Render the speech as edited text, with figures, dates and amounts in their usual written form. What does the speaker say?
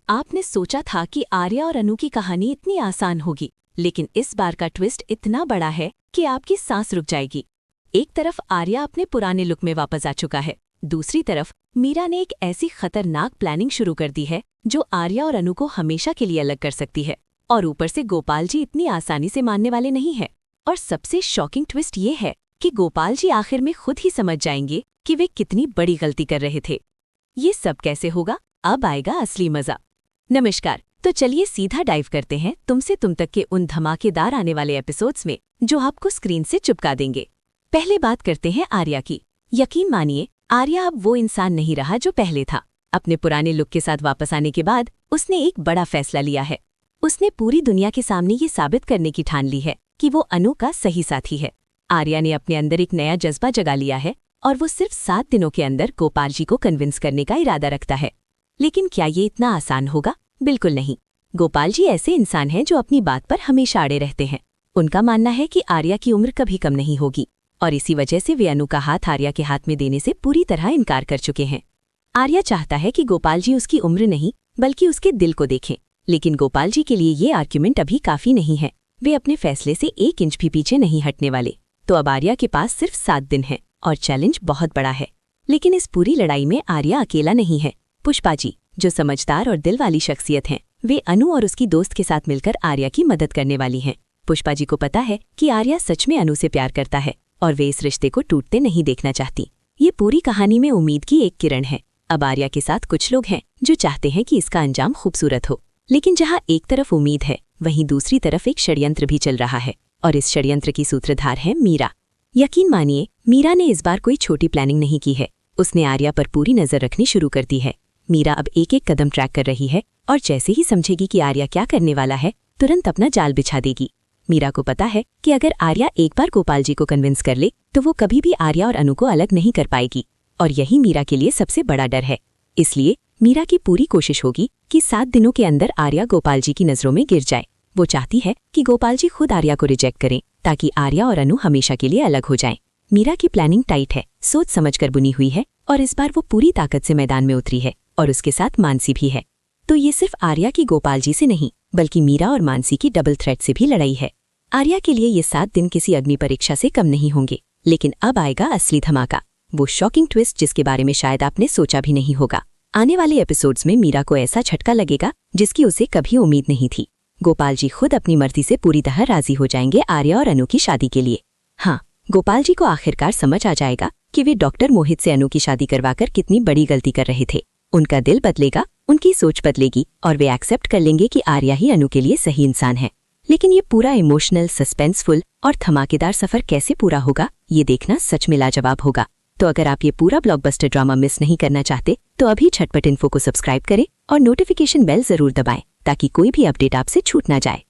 आपने सोचा था कि आर्या और अनु की कहानी इतनी आसान होगी, लेकिन इस बार का ट्विस्ट इतना बड़ा है कि आपकी सांस रुक जाएगी। एक तरफ आर्या अपने पुराने लुक में वापस आ चुका है, दूसरी तरफ मीरा ने एक ऐसी खतरनाक प्लानिंग शुरू कर दी है जो आर्या और अनु को हमेशा के लिए अलग कर सकती है। और ऊपर से गोपाल जी इतनी आसानी से मानने वाले नहीं हैं। और सबसे शॉकिंग ट्विस्ट ये है कि गोपाल जी आखिर में खुद ही समझ जाएंगे कि वे कितनी बड़ी गलती कर रहे थे। ये सब कैसे होगा, अब आएगा असली मजा। नमस्कार, तो चलिए सीधा डाइव करते हैं तुमसे तुम तक के उन धमाकेदार आने वाले एपिसोड्स में जो आपको स्क्रीन से चिपका देंगे। पहले बात करते हैं आर्या की। यकीन मानिए, आर्या अब वो इंसान नहीं रहा जो पहले था। अपने पुराने लुक के साथ वापस आने के बाद उसने एक बड़ा फैसला लिया है। उसने पूरी दुनिया के सामने ये साबित करने की ठान ली है कि वो अनु का सही साथी है। आर्या ने अपने अंदर एक नया जज्बा जगा लिया है और वो सिर्फ 7 दिनों के अंदर गोपाल जी को कन्विंस करने का इरादा रखता है। लेकिन क्या ये इतना आसान होगा? बिल्कुल नहीं। गोपाल जी ऐसे इंसान हैं जो अपनी बात पर हमेशा अड़े रहते हैं। उनका मानना है कि आर्या की उम्र कभी कम नहीं होगी और इसी वजह से वे अनु का हाथ आर्या के हाथ में देने से पूरी तरह इनकार कर चुके हैं। आर्या चाहता है कि गोपाल जी उसकी उम्र नहीं बल्कि उसके दिल को देखें, लेकिन गोपाल जी के लिए ये आर्ग्यूमेंट अभी काफी नहीं है। वे अपने फैसले से 1 इंच भी पीछे नहीं हटने वाले। तो अब आर्या के पास सिर्फ 7 दिन है और चैलेंज बहुत बड़ा है। लेकिन इस पूरी लड़ाई में आर्या अकेला नहीं है। पुष्पा जी, जो समझदार और दिल वाली शख्सियत हैं, वे अनु और उसकी दोस्त के साथ मिलकर आर्या की मदद करने वाली हैं। पुष्पा जी को पता है कि आर्या सच में अनु से प्यार करता है और वे इस रिश्ते को टूटते नहीं देखना चाहती। ये पूरी कहानी में उम्मीद की एक किरण है। अब आर्या के साथ कुछ लोग हैं जो चाहते हैं कि इसका अंजाम खूबसूरत हो, लेकिन जहाँ एक तरफ उम्मीद है वहीं दूसरी तरफ एक षड्यंत्र भी चल रहा है और इस षड्यंत्र की सूत्रधार है मीरा। यकीन मानिए, मीरा ने इस बार कोई छोटी प्लानिंग नहीं की है। उसने आर्या पर पूरी नजर रखनी शुरू कर दी है। मीरा अब एक एक कदम ट्रैक कर रही है और जैसे ही समझेगी कि आर्या क्या करने वाला है, तुरंत अपना जाल बिछा देगी। मीरा को पता है कि अगर आर्या एक बार गोपाल जी को कन्विंस कर ले तो वो कभी भी आर्या और अनु को अलग नहीं कर पाएगी, और यही मीरा के लिए सबसे बड़ा डर है। इसलिए मीरा की पूरी कोशिश होगी कि 7 दिनों के अंदर आर्या गोपाल जी की नजरों में गिर जाए। वो चाहती है कि गोपाल जी खुद आर्या को रिजेक्ट करें ताकि आर्या और अनु हमेशा के लिए अलग हो जाएं। मीरा की प्लानिंग टाइट है, सोच समझकर बुनी हुई है और इस बार वो पूरी ताकत से मैदान में उतरी है और उसके साथ मानसी भी है। तो ये सिर्फ आर्या की गोपाल जी से नहीं बल्कि मीरा और मानसी की डबल थ्रेट से भी लड़ाई है। आर्या के लिए ये 7 दिन किसी अग्नि परीक्षा से कम नहीं होंगे। लेकिन अब आएगा असली धमाका, वो शॉकिंग ट्विस्ट जिसके बारे में शायद आपने सोचा भी नहीं होगा। आने वाले एपिसोड्स में मीरा को ऐसा झटका लगेगा जिसकी उसे कभी उम्मीद नहीं थी। गोपाल जी खुद अपनी मर्जी से पूरी तरह राजी हो जाएंगे आर्या और अनु की शादी के लिए। हाँ, गोपाल जी को आखिरकार समझ आ जाएगा कि वे डॉक्टर मोहित से अनु की शादी करवाकर कितनी बड़ी गलती कर रहे थे। उनका दिल बदलेगा, उनकी सोच बदलेगी और वे एक्सेप्ट कर लेंगे कि आर्या ही अनु के लिए सही इंसान है। लेकिन ये पूरा इमोशनल, सस्पेंसफुल और धमाकेदार सफर कैसे पूरा होगा, ये देखना सच में लाजवाब होगा। तो अगर आप ये पूरा ब्लॉकबस्टर ड्रामा मिस नहीं करना चाहते तो अभी झटपट इन्फो को सब्सक्राइब करें और नोटिफिकेशन बेल जरूर दबाएं ताकि कोई भी अपडेट आपसे छूट ना जाए।